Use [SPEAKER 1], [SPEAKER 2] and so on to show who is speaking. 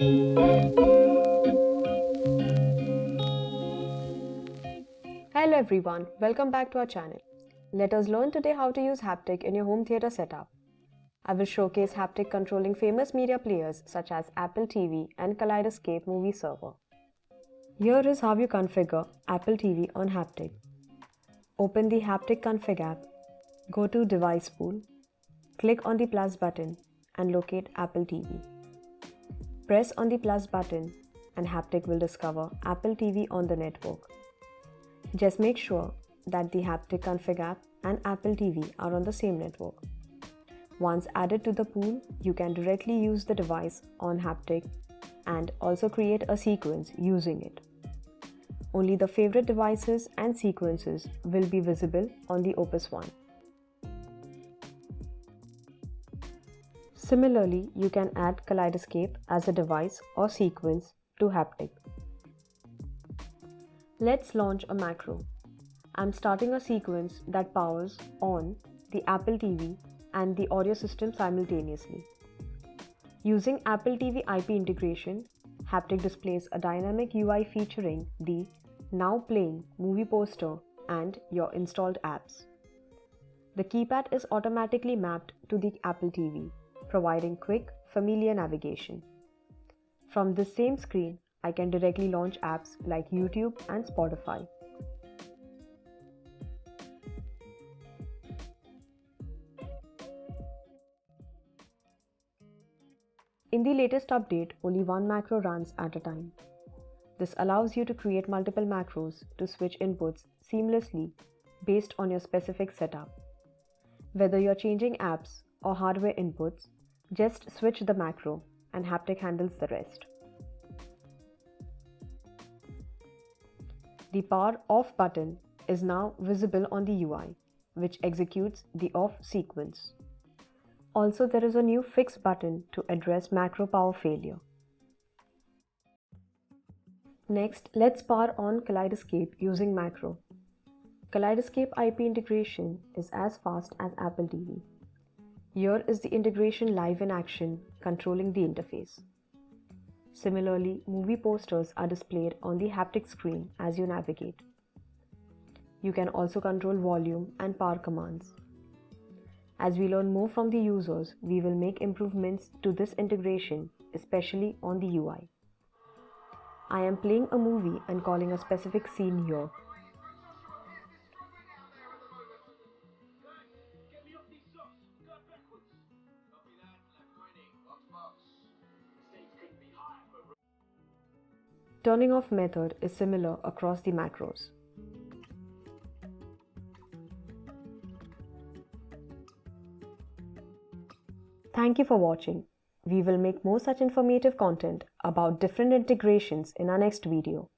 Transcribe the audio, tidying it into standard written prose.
[SPEAKER 1] Hello everyone, welcome back to our channel. Let us learn today how to use haptic in your home theater setup. I will showcase haptic controlling famous media players such as Apple TV and Kaleidescape movie server. Here is how you configure Apple TV on haptic. Open the Haptic Config app, go to Device Pool, click on the plus button and locate Apple TV. Press on the plus button and haptic will discover Apple TV on the network. Just make sure that the Haptic Config app and Apple TV are on the same network. Once added to the pool, you can directly use the device on haptic and also create a sequence using it. Only the favorite devices and sequences will be visible on the Opus One. Similarly, you can add Kaleidescape as a device or sequence to haptic. Let's launch a macro. I'm starting a sequence that powers on the Apple TV and the audio system simultaneously. Using Apple TV IP integration, haptic displays a dynamic UI featuring the now playing movie poster and your installed apps. The keypad is automatically mapped to the Apple TV, providing quick, familiar navigation. From this same screen, I can directly launch apps like YouTube and Spotify. In the latest update, only one macro runs at a time. This allows you to create multiple macros to switch inputs seamlessly based on your specific setup. Whether you're changing apps or hardware inputs, just switch the macro and haptic handles the rest. The power off button is now visible on the UI, which executes the off sequence. Also, there is a new fix button to address macro power failure. Next, let's power on Kaleidescape using macro. Kaleidescape IP integration is as fast as Apple TV. Here is the integration live in action, controlling the interface. Similarly, movie posters are displayed on the haptic screen as you navigate. You can also control volume and power commands. As we learn more from the users, we will make improvements to this integration, especially on the UI. I am playing a movie and calling a specific scene here. Turning off method is similar across the macros. Thank you for watching. We will make more such informative content about different integrations in our next video.